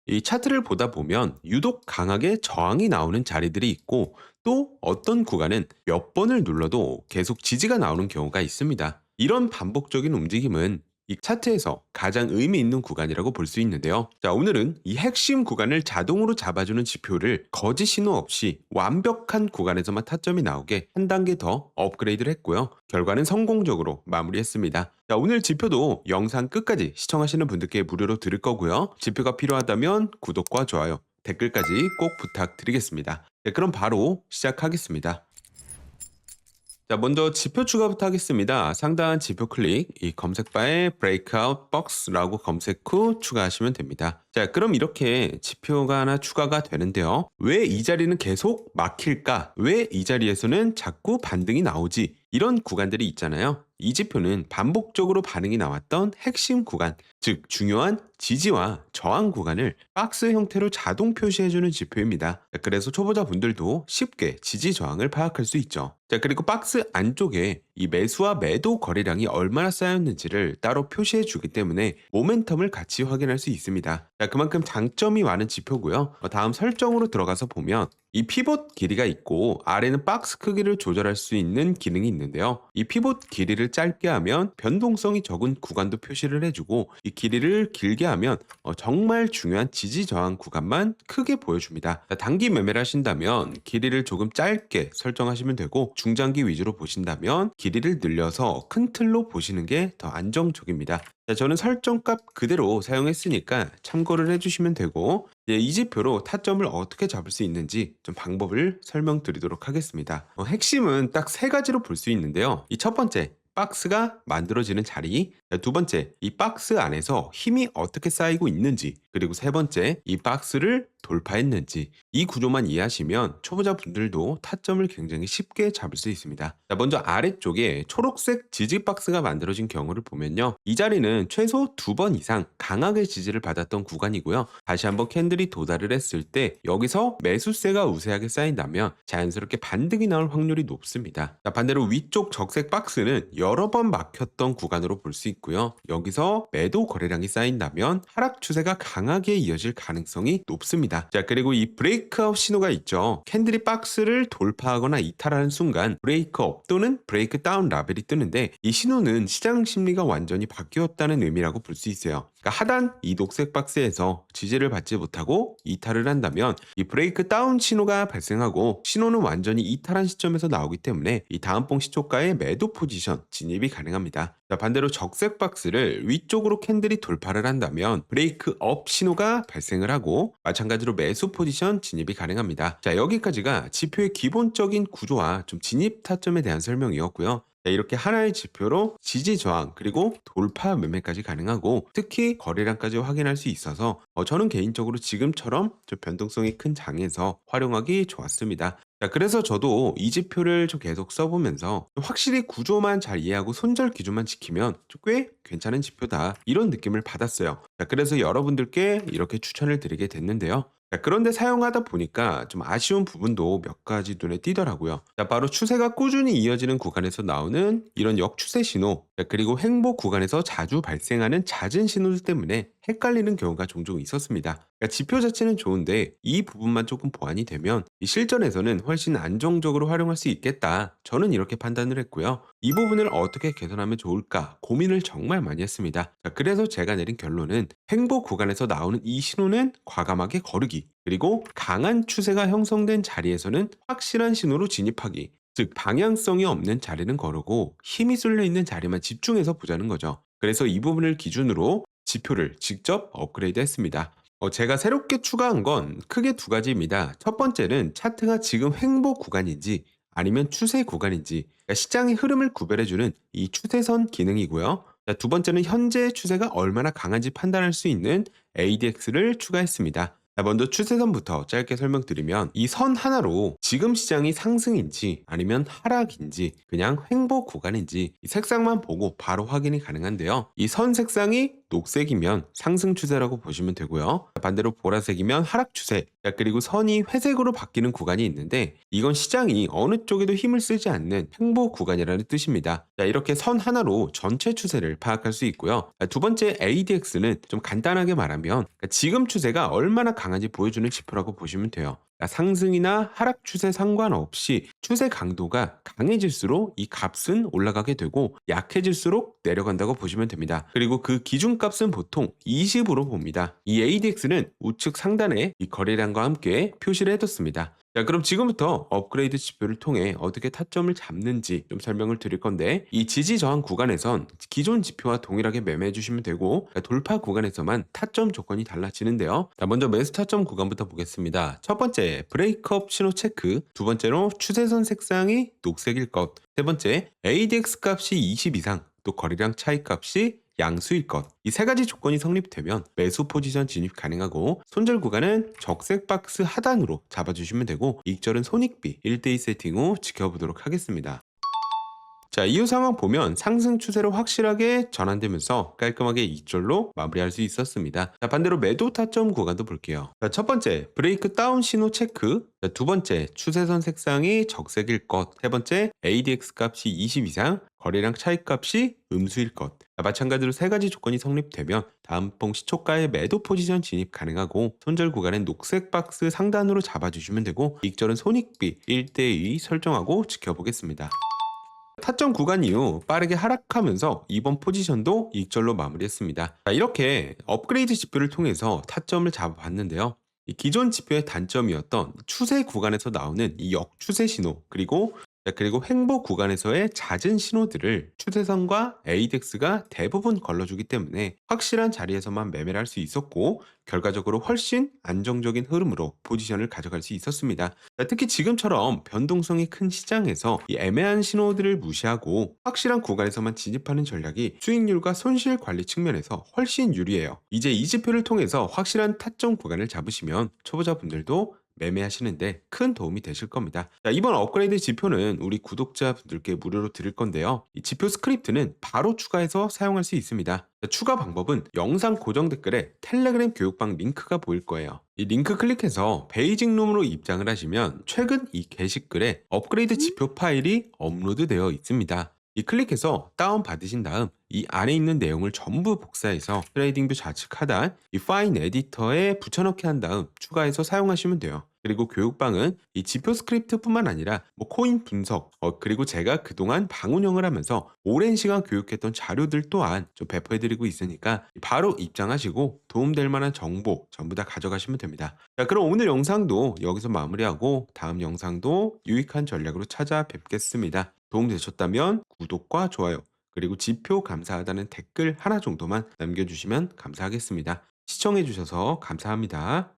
이 차트를 보다 보면 유독 강하게 저항이 나오는 자리들이 있고 또 어떤 구간은 몇 번을 눌러도 계속 지지가 나오는 경우가 있습니다. 이런 반복적인 움직임은 이 차트에서 가장 의미 있는 구간이라고 볼 수 있는데요. 자, 오늘은 이 핵심 구간을 자동으로 잡아주는 지표를 거짓 신호 없이 완벽한 구간에서만 타점이 나오게 한 단계 더 업그레이드를 했고요. 결과는 성공적으로 마무리했습니다. 자, 오늘 지표도 영상 끝까지 시청하시는 분들께 무료로 드릴 거고요. 지표가 필요하다면 구독과 좋아요, 댓글까지 꼭 부탁드리겠습니다. 네, 그럼 바로 시작하겠습니다. 자, 먼저 지표 추가부터 하겠습니다. 상단 지표 클릭, 이 검색바에 Breakout Box라고 검색 후 추가하시면 됩니다. 자, 그럼 이렇게 지표가 하나 추가가 되는데요. 왜 이 자리는 계속 막힐까? 왜 이 자리에서는 자꾸 반등이 나오지? 이런 구간들이 있잖아요. 이 지표는 반복적으로 반응이 나왔던 핵심 구간, 즉 중요한 지지와 저항 구간을 박스 형태로 자동 표시해주는 지표입니다. 자, 그래서 초보자분들도 쉽게 지지 저항을 파악할 수 있죠. 자, 그리고 박스 안쪽에 이 매수와 매도 거래량이 얼마나 쌓였는지를 따로 표시해 주기 때문에 모멘텀을 같이 확인할 수 있습니다. 자, 그만큼 장점이 많은 지표고요. 다음 설정으로 들어가서 보면 이 피봇 길이가 있고 아래는 박스 크기를 조절할 수 있는 기능이 있는데요. 이 피봇 길이를 짧게 하면 변동성이 적은 구간도 표시를 해주고 이 길이를 길게 하면 정말 중요한 지지 저항 구간만 크게 보여줍니다. 자, 단기 매매를 하신다면 길이를 조금 짧게 설정하시면 되고 중장기 위주로 보신다면 길이를 늘려서 큰 틀로 보시는 게 더 안정적입니다. 자, 저는 설정값 그대로 사용했으니까 참고를 해주시면 되고 이 지표로 타점을 어떻게 잡을 수 있는지 좀 방법을 설명드리도록 하겠습니다. 핵심은 딱 세 가지로 볼 수 있는데요. 이 첫 번째, 박스가 만들어지는 자리, 두 번째, 이 박스 안에서 힘이 어떻게 쌓이고 있는지, 그리고 세 번째, 이 박스를 돌파했는지, 이 구조만 이해하시면 초보자분들도 타점을 굉장히 쉽게 잡을 수 있습니다. 자, 먼저 아래쪽에 초록색 지지 박스가 만들어진 경우를 보면요. 이 자리는 최소 2번 이상 강하게 지지를 받았던 구간이고요. 다시 한번 캔들이 도달을 했을 때 여기서 매수세가 우세하게 쌓인다면 자연스럽게 반등이 나올 확률이 높습니다. 자, 반대로 위쪽 적색 박스는 여러 번 막혔던 구간으로 볼 수 있고요. 여기서 매도 거래량이 쌓인다면 하락 추세가 강하게 이어질 가능성이 높습니다. 자, 그리고 이 브레이크아웃 신호가 있죠. 캔들이 박스를 돌파하거나 이탈하는 순간 브레이크업 또는 브레이크 다운 라벨이 뜨는데 이 신호는 시장 심리가 완전히 바뀌었다는 의미라고 볼 수 있어요. 그러니까 하단 이 녹색 박스에서 지지를 받지 못하고 이탈을 한다면 이 브레이크 다운 신호가 발생하고 신호는 완전히 이탈한 시점에서 나오기 때문에 이 다음봉 시초가의 매도 포지션 진입이 가능합니다. 자, 반대로 적색 박스를 위쪽으로 캔들이 돌파를 한다면 브레이크 업 신호가 발생을 하고 마찬가지로 매수 포지션 진입이 가능합니다. 자, 여기까지가 지표의 기본적인 구조와 좀 진입 타점에 대한 설명이었고요. 자, 이렇게 하나의 지표로 지지 저항 그리고 돌파 매매까지 가능하고 특히 거래량까지 확인할 수 있어서 저는 개인적으로 지금처럼 좀 변동성이 큰 장에서 활용하기 좋았습니다. 자, 그래서 저도 이 지표를 좀 계속 써보면서 확실히 구조만 잘 이해하고 손절 기준만 지키면 좀꽤 괜찮은 지표다 이런 느낌을 받았어요. 자, 그래서 여러분들께 이렇게 추천을 드리게 됐는데요. 자, 그런데 사용하다 보니까 좀 아쉬운 부분도 몇 가지 눈에 띄더라고요. 자, 바로 추세가 꾸준히 이어지는 구간에서 나오는 이런 역추세 신호, 자, 그리고 횡보 구간에서 자주 발생하는 잦은 신호들 때문에 헷갈리는 경우가 종종 있었습니다. 그러니까 지표 자체는 좋은데 이 부분만 조금 보완이 되면 이 실전에서는 훨씬 안정적으로 활용할 수 있겠다. 저는 이렇게 판단을 했고요. 이 부분을 어떻게 개선하면 좋을까 고민을 정말 많이 했습니다. 자, 그래서 제가 내린 결론은 횡보 구간에서 나오는 이 신호는 과감하게 거르기, 그리고 강한 추세가 형성된 자리에서는 확실한 신호로 진입하기, 즉 방향성이 없는 자리는 거르고 힘이 쏠려 있는 자리만 집중해서 보자는 거죠. 그래서 이 부분을 기준으로 지표를 직접 업그레이드 했습니다. 제가 새롭게 추가한 건 크게 두 가지입니다. 첫 번째는 차트가 지금 횡보 구간인지 아니면 추세 구간인지 그러니까 시장의 흐름을 구별해주는 이 추세선 기능이고요. 자, 두 번째는 현재 추세가 얼마나 강한지 판단할 수 있는 ADX를 추가했습니다. 자, 먼저 추세선부터 짧게 설명드리면 이 선 하나로 지금 시장이 상승인지 아니면 하락인지 그냥 횡보 구간인지 이 색상만 보고 바로 확인이 가능한데요. 이 선 색상이 녹색이면 상승 추세라고 보시면 되고요. 반대로 보라색이면 하락 추세, 그리고 선이 회색으로 바뀌는 구간이 있는데 이건 시장이 어느 쪽에도 힘을 쓰지 않는 횡보 구간이라는 뜻입니다. 이렇게 선 하나로 전체 추세를 파악할 수 있고요. 두 번째 ADX는 좀 간단하게 말하면 지금 추세가 얼마나 강한지 보여주는 지표라고 보시면 돼요. 상승이나 하락 추세 상관없이 추세 강도가 강해질수록 이 값은 올라가게 되고 약해질수록 내려간다고 보시면 됩니다. 그리고 그 기준값은 보통 20으로 봅니다. 이 ADX는 우측 상단에 이 거래량과 함께 표시를 해뒀습니다. 자, 그럼 지금부터 업그레이드 지표를 통해 어떻게 타점을 잡는지 좀 설명을 드릴 건데 이 지지 저항 구간에선 기존 지표와 동일하게 매매해 주시면 되고 돌파 구간에서만 타점 조건이 달라지는데요. 자, 먼저 매수 타점 구간부터 보겠습니다. 첫 번째 브레이크업 신호 체크, 두 번째로 추세선 색상이 녹색일 것, 세 번째 ADX 값이 20 이상, 또 거래량 차이 값이 양수일 것. 이 세 가지 조건이 성립되면 매수 포지션 진입 가능하고 손절 구간은 적색 박스 하단으로 잡아주시면 되고 익절은 손익비 1대2 세팅 후 지켜보도록 하겠습니다. 자, 이후 상황 보면 상승 추세로 확실하게 전환되면서 깔끔하게 익절로 마무리할 수 있었습니다. 자, 반대로 매도 타점 구간도 볼게요. 자, 첫 번째 브레이크 다운 신호 체크, 자, 두 번째 추세선 색상이 적색일 것, 세 번째 ADX 값이 20 이상, 거래량 차이 값이 음수일 것. 자, 마찬가지로 세 가지 조건이 성립되면 다음 봉 시초가의 매도 포지션 진입 가능하고 손절 구간은 녹색 박스 상단으로 잡아주시면 되고 익절은 손익비 1대2 설정하고 지켜보겠습니다. 타점 구간 이후 빠르게 하락하면서 이번 포지션도 익절로 마무리했습니다. 자, 이렇게 업그레이드 지표를 통해서 타점을 잡아봤는데요. 이 기존 지표의 단점이었던 추세 구간에서 나오는 이 역추세 신호 그리고 횡보 구간에서의 잦은 신호들을 추세선과 ADX가 대부분 걸러주기 때문에 확실한 자리에서만 매매를 할 수 있었고 결과적으로 훨씬 안정적인 흐름으로 포지션을 가져갈 수 있었습니다. 특히 지금처럼 변동성이 큰 시장에서 이 애매한 신호들을 무시하고 확실한 구간에서만 진입하는 전략이 수익률과 손실 관리 측면에서 훨씬 유리해요. 이제 이 지표를 통해서 확실한 타점 구간을 잡으시면 초보자분들도 매매하시는데 큰 도움이 되실 겁니다. 자, 이번 업그레이드 지표는 우리 구독자분들께 무료로 드릴 건데요. 이 지표 스크립트는 바로 추가해서 사용할 수 있습니다. 자, 추가 방법은 영상 고정 댓글에 텔레그램 교육방 링크가 보일 거예요. 이 링크 클릭해서 베이직 룸으로 입장을 하시면 최근 이 게시글에 업그레이드 지표 파일이 업로드되어 있습니다. 이 클릭해서 다운 받으신 다음 이 안에 있는 내용을 전부 복사해서 트레이딩뷰 좌측 하단 이 파인 에디터에 붙여넣기 한 다음 추가해서 사용하시면 돼요. 그리고 교육방은 이 지표 스크립트뿐만 아니라 코인 분석 그리고 제가 그동안 방운영을 하면서 오랜 시간 교육했던 자료들 또한 좀 배포해드리고 있으니까 바로 입장하시고 도움될 만한 정보 전부 다 가져가시면 됩니다. 자, 그럼 오늘 영상도 여기서 마무리하고 다음 영상도 유익한 전략으로 찾아뵙겠습니다. 도움되셨다면 구독과 좋아요 그리고 지표 감사하다는 댓글 하나 정도만 남겨주시면 감사하겠습니다. 시청해주셔서 감사합니다.